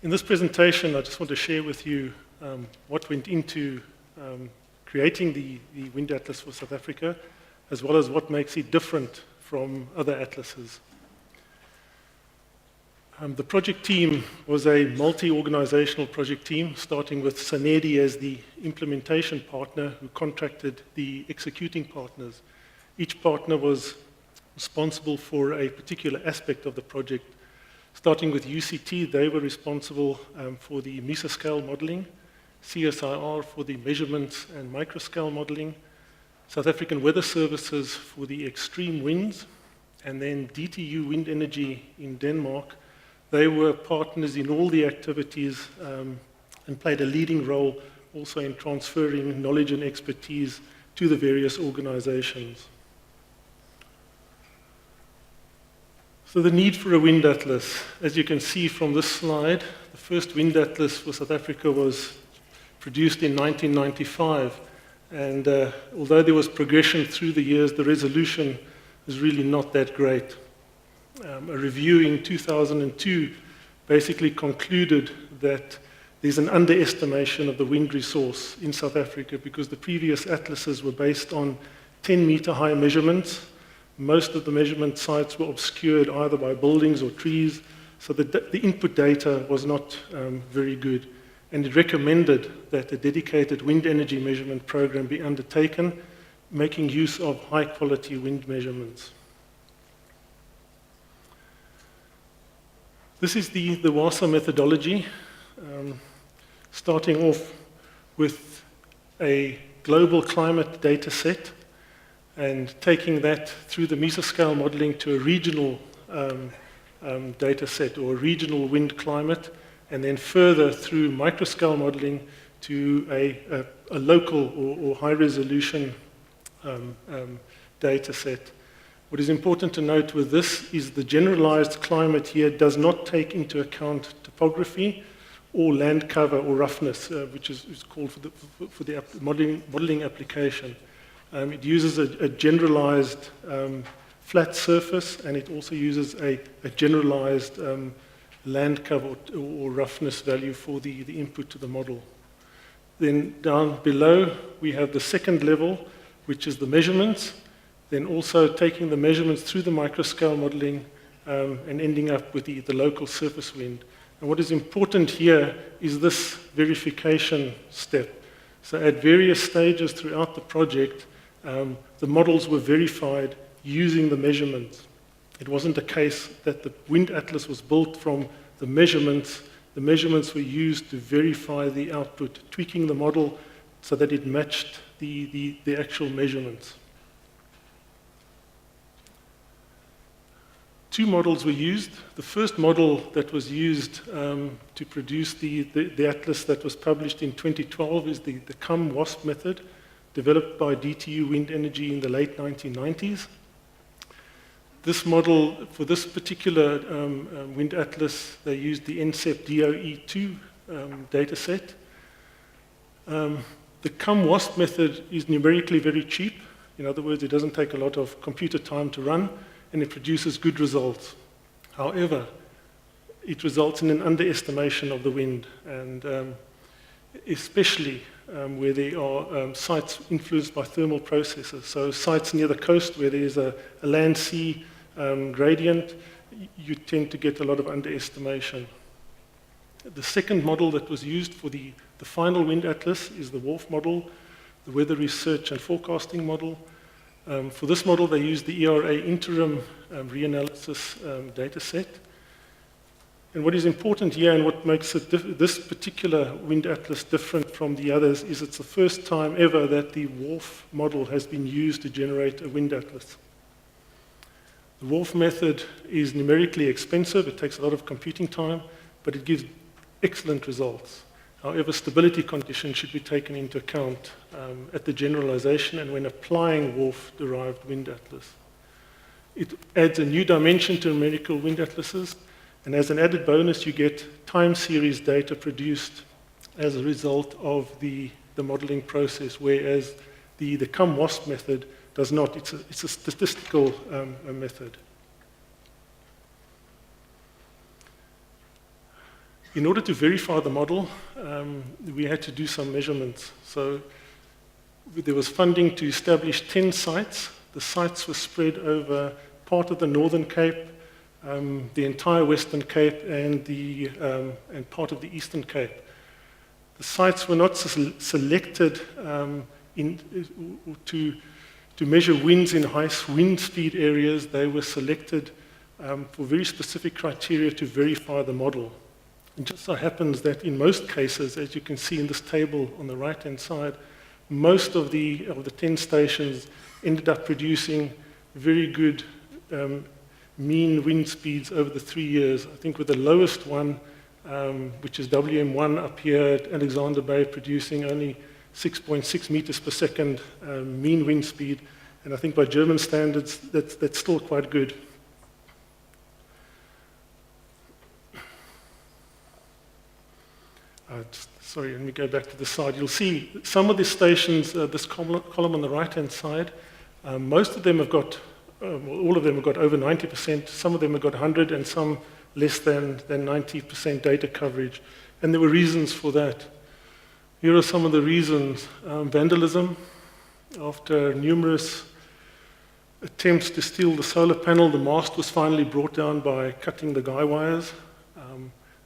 In this presentation, I just want to share with you what went into creating the Wind Atlas for South Africa, as well as what makes it different from other atlases. The project team was a multi-organizational project team, starting with Sanedi as the implementation partner who contracted the executing partners. Each partner was responsible for a particular aspect of the project. Starting with UCT, they were responsible for the Mesoscale modeling, CSIR for the measurements and microscale modeling, South African Weather Services for the extreme winds, and then DTU Wind Energy in Denmark. They were partners in all the activities and played a leading role also in transferring knowledge and expertise to the various organizations. So the need for a wind atlas, as you can see from this slide, the first wind atlas for South Africa was produced in 1995. And although there was progression through the years, the resolution was really not that great. A review in 2002 basically concluded that there's an underestimation of the wind resource in South Africa because the previous atlases were based on 10-meter high measurements. Most of the measurement sites were obscured either by buildings or trees, so the input data was not very good. And it recommended that a dedicated wind energy measurement program be undertaken, making use of high-quality wind measurements. This is the WASA methodology, starting off with a global climate data set and taking that through the mesoscale modeling to a regional data set or a regional wind climate, and then further through microscale modeling to a local or high-resolution data set. What is important to note with this is the generalized climate here does not take into account topography or land cover or roughness, which is called for the modeling application. It uses a generalized flat surface, and it also uses a generalized land cover or roughness value for the input to the model. Then down below, we have the second level, which is the measurements. Then also taking the measurements through the microscale modeling and ending up with the local surface wind. And what is important here is this verification step. So at various stages throughout the project, the models were verified using the measurements. It wasn't a case that the wind atlas was built from the measurements. The measurements were used to verify the output, tweaking the model so that it matched the actual measurements. Two models were used. The first model that was used to produce the atlas that was published in 2012 is the CUM-WASP method, developed by DTU Wind Energy in the late 1990s. This model, for this particular wind atlas, they used the NCEP DOE2 data set. The CUM-WASP method is numerically very cheap. In other words, it doesn't take a lot of computer time to run, and it produces good results. However, it results in an underestimation of the wind, and especially where there are sites influenced by thermal processes. So sites near the coast where there is a land-sea gradient, you tend to get a lot of underestimation. The second model that was used for the final wind atlas is the WRF model, the Weather Research and Forecasting model. For this model, they used the ERA interim reanalysis data set. And what is important here and what makes this particular wind atlas different from the others is it's the first time ever that the WRF model has been used to generate a wind atlas. The WRF method is numerically expensive. It takes a lot of computing time, but it gives excellent results. However, stability conditions should be taken into account at the generalization and when applying WRF-derived wind atlas. It adds a new dimension to numerical wind atlases, and as an added bonus, you get time series data produced as a result of the modeling process, whereas the CUM-WASP method does not. It's a statistical method. In order to verify the model, we had to do some measurements. So there was funding to establish 10 sites. The sites were spread over part of the Northern Cape, the entire Western Cape, and part of the Eastern Cape. The sites were not selected to measure winds in high wind speed areas. They were selected for very specific criteria to verify the model. It just so happens that in most cases, as you can see in this table on the right-hand side, most of the 10 stations ended up producing very good mean wind speeds over the 3 years. I think with the lowest one, which is WM1 up here at Alexander Bay, producing only 6.6 meters per second mean wind speed. And I think by German standards, that's still quite good. Sorry, let me go back to the side. You'll see some of the stations, this column on the right-hand side, most of them have got, all of them have got over 90%, some of them have got 100, and some less than 90% data coverage. And there were reasons for that. Here are some of the reasons. Vandalism. After numerous attempts to steal the solar panel, the mast was finally brought down by cutting the guy wires.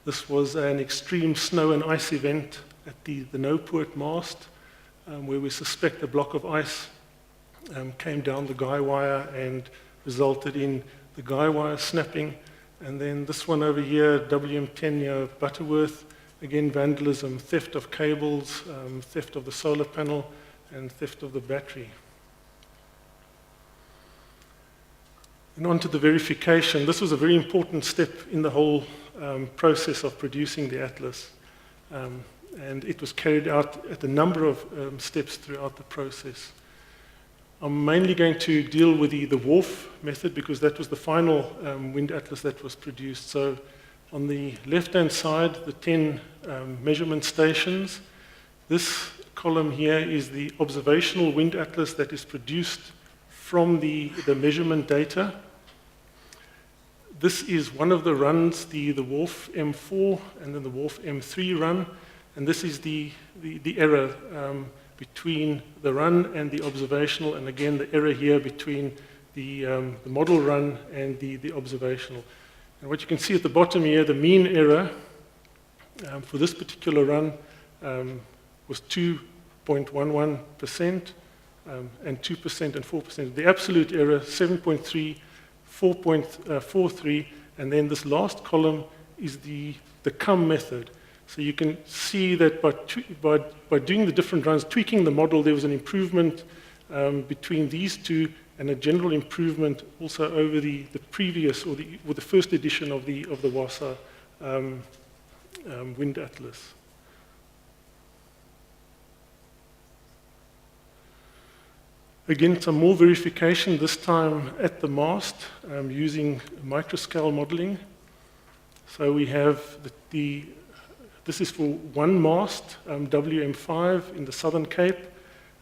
This was an extreme snow and ice event at the Nopoort mast, where we suspect a block of ice came down the guy wire and resulted in the guy wire snapping. And then this one over here, WM10 near Butterworth, again vandalism, theft of cables, theft of the solar panel, and theft of the battery. And on to the verification. This was a very important step in the whole process of producing the atlas. And it was carried out at a number of steps throughout the process. I'm mainly going to deal with the WARF method because that was the final wind atlas that was produced. So on the left-hand side, the 10 measurement stations. This column here is the observational wind atlas that is produced from the measurement data. This is one of the runs, the WARF M4 and then the WARF M3 run, and this is the error between the run and the observational, and again the error here between the model run and the observational. And what you can see at the bottom here, the mean error for this particular run was 2.11%, and 2% and 4%. The absolute error, 7.3, 4.43, and then this last column is the CUM method. So you can see that by doing the different runs, tweaking the model, there was an improvement between these two, and a general improvement also over the previous or the first edition of the WASA wind atlas. Again, some more verification, this time at the mast, using microscale modeling. So we have this is for one mast, WM5 in the Southern Cape,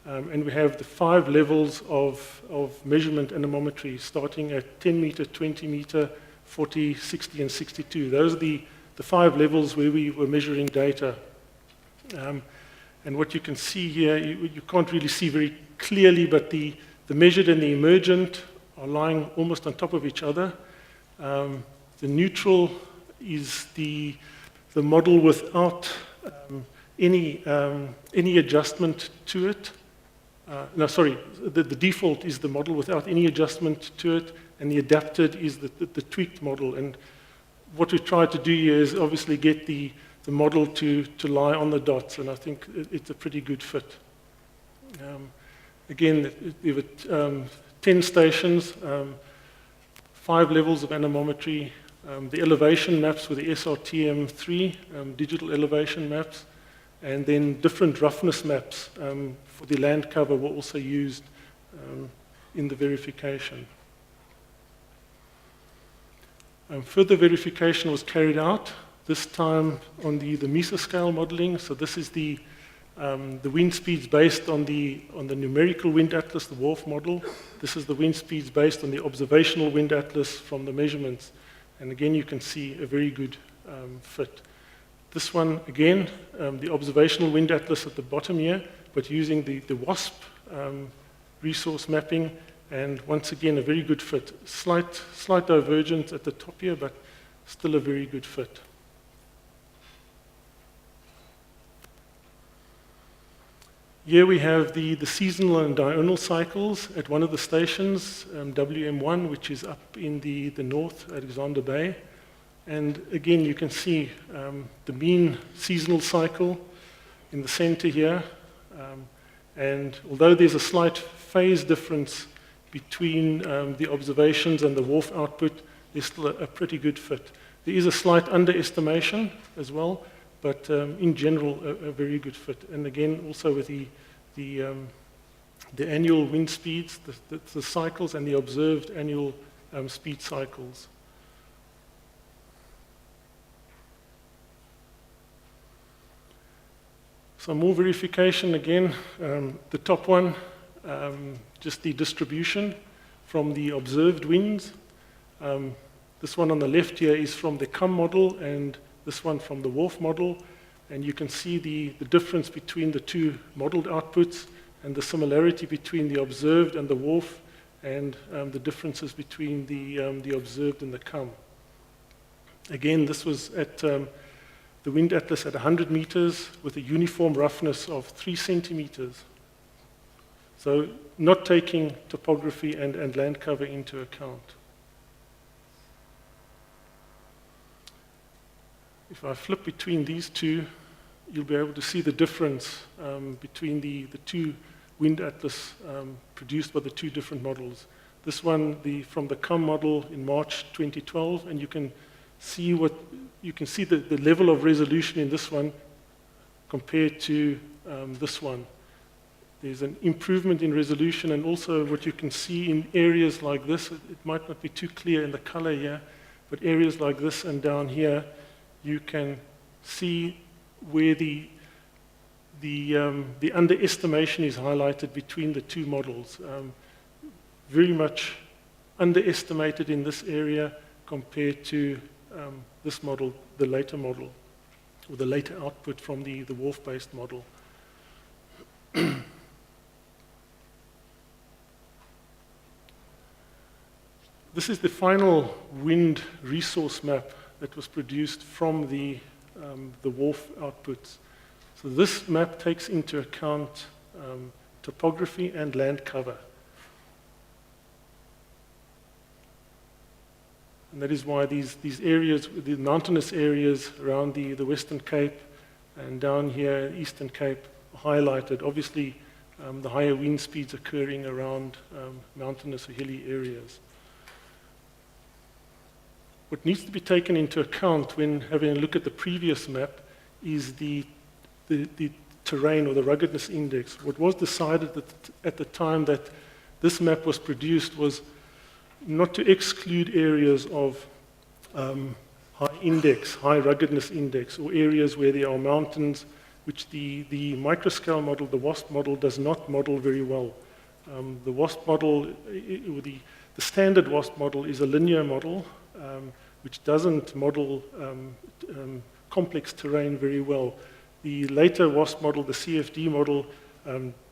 and we have the 5 levels of measurement anemometry, starting at 10 meter, 20 meter, 40, 60, and 62. Those are the 5 levels where we were measuring data. And what you can see here, you can't really see very clearly, but the measured and the emergent are lying almost on top of each other. The neutral is the model without any adjustment to it. The default is the model without any adjustment to it, and the adapted is the tweaked model. And what we tried to do here is obviously get the model to lie on the dots, and I think it's a pretty good fit. Again, there were 10 stations, 5 levels of anemometry. The elevation maps were the SRTM3 digital elevation maps, and then different roughness maps for the land cover were also used in the verification. Further verification was carried out, this time on the Mesoscale modeling. So this is the wind speeds based on the numerical wind atlas, the WARF model. This is the wind speeds based on the observational wind atlas from the measurements. And again, you can see a very good fit. This one, again, the observational wind atlas at the bottom here, but using the WASP resource mapping, and once again, a very good fit. Slight divergence at the top here, but still a very good fit. Here we have the seasonal and diurnal cycles at one of the stations, WM1, which is up in the north, Alexander Bay. And again, you can see the mean seasonal cycle in the center here. And although there's a slight phase difference between the observations and the WRF output, there's still a pretty good fit. There is a slight underestimation as well, but in general, a very good fit. And again, also with the annual wind speeds, the cycles, and the observed annual speed cycles. Some more verification again. The top one, just the distribution from the observed winds. This one on the left here is from the CUM model, and this one from the WRF model. And you can see the difference between the two modeled outputs and the similarity between the observed and the WRF, and the differences between the observed and the CUM. Again, this was at the wind atlas at 100 meters with a uniform roughness of 3 centimeters. So not taking topography and land cover into account. If I flip between these two, you'll be able to see the difference between the two wind atlas produced by the two different models. This one, from the CUM model in March 2012, and you can see the level of resolution in this one compared to this one. There's an improvement in resolution, and also what you can see in areas like this, it might not be too clear in the color here, but areas like this and down here, you can see where the underestimation is highlighted between the two models. Very much underestimated in this area compared to this model, the later model, or the later output from the WRF-based model. This is the final wind resource map that was produced from the WRF outputs. So this map takes into account topography and land cover. And that is why these areas, the mountainous areas around the Western Cape and down here, Eastern Cape, are highlighted. Obviously, the higher wind speeds occurring around mountainous or hilly areas. What needs to be taken into account when having a look at the previous map is the terrain or the ruggedness index. What was decided at the time that this map was produced was not to exclude areas of high ruggedness index, or areas where there are mountains, which the Microscale model, the WASP model, does not model very well. The WASP model, the standard WASP model is a linear model, which doesn't model complex terrain very well. The later WASP model, the CFD model,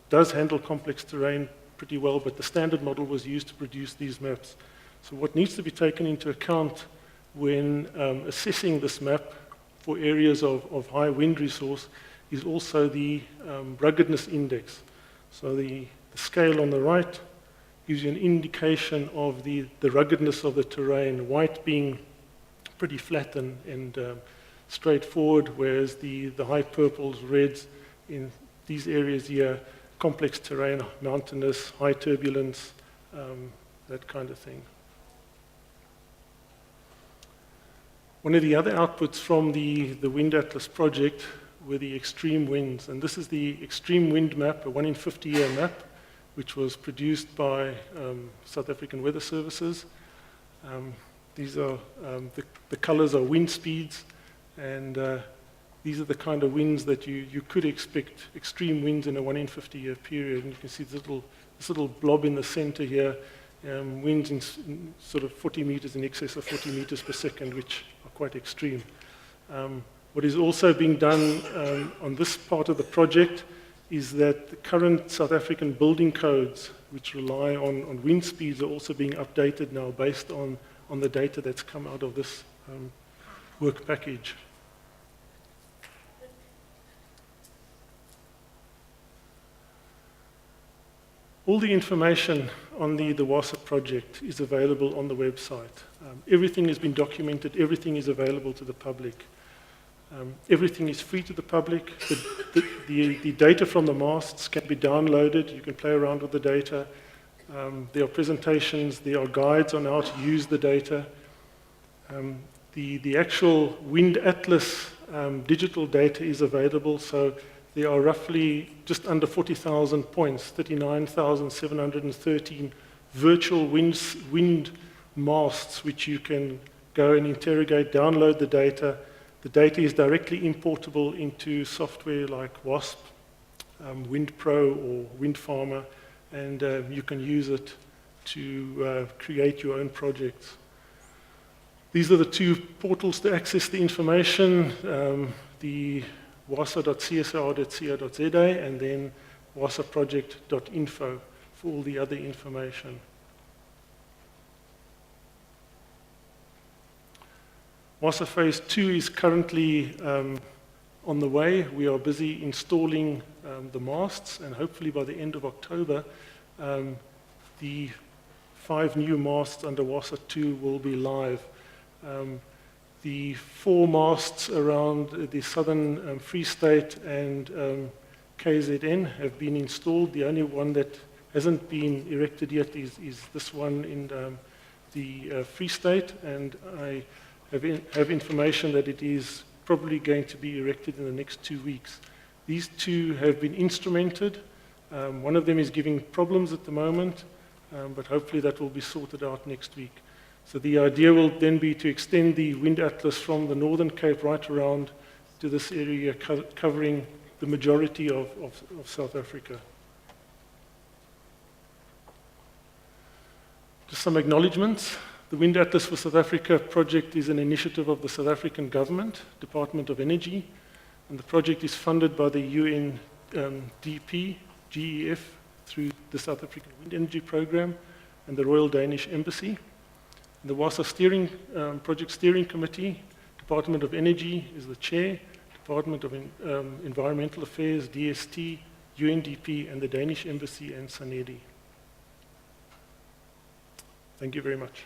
does handle complex terrain pretty well, but the standard model was used to produce these maps. So what needs to be taken into account when assessing this map for areas of high wind resource is also the ruggedness index. So the scale on the right gives you an indication of the ruggedness of the terrain, white being pretty flat and straightforward, whereas the high purples, reds in these areas here, complex terrain, mountainous, high turbulence, that kind of thing. One of the other outputs from the Wind Atlas project were the extreme winds, and this is the extreme wind map, a 1 in 50-year map, which was produced by South African Weather Services. These are, the colors are wind speeds, and these are the kind of winds that you could expect, extreme winds in a 1 in 50-year period. And you can see this little blob in the center here, winds in sort of 40 meters, in excess of 40 meters per second, which are quite extreme. What is also being done on this part of the project is that the current South African building codes, which rely on wind speeds, are also being updated now based on the data that's come out of this work package. All the information on the WASA project is available on the website. Everything has been documented, everything is available to the public. Everything is free to the public. The data from the masts can be downloaded. You can play around with the data. There are presentations, there are guides on how to use the data. The actual wind atlas digital data is available, so there are roughly just under 40,000 points, 39,713 virtual wind masts, which you can go and interrogate, download the data. The data is directly importable into software like WASP, WindPro or WindFarmer, and you can use it to create your own projects. These are the two portals to access the information, the wasa.csir.co.za and then wasaproject.info for all the other information. WASA Phase 2 is currently on the way. We are busy installing the masts, and hopefully by the end of October, the 5 new masts under WASA 2 will be live. The 4 masts around the southern Free State and KZN have been installed. The only one that hasn't been erected yet is this one in the Free State, and I have information that it is probably going to be erected in the next 2 weeks. These 2 have been instrumented. One of them is giving problems at the moment, but hopefully that will be sorted out next week. So the idea will then be to extend the wind atlas from the Northern Cape right around to this area, covering the majority of South Africa. Just some acknowledgements. The Wind Atlas for South Africa project is an initiative of the South African government, Department of Energy, and the project is funded by the UNDP, GEF, through the South African Wind Energy Program and the Royal Danish Embassy. And the WASA Project Steering Committee, Department of Energy is the chair, Department of Environmental Affairs, DST, UNDP, and the Danish Embassy and SANEDI. Thank you very much.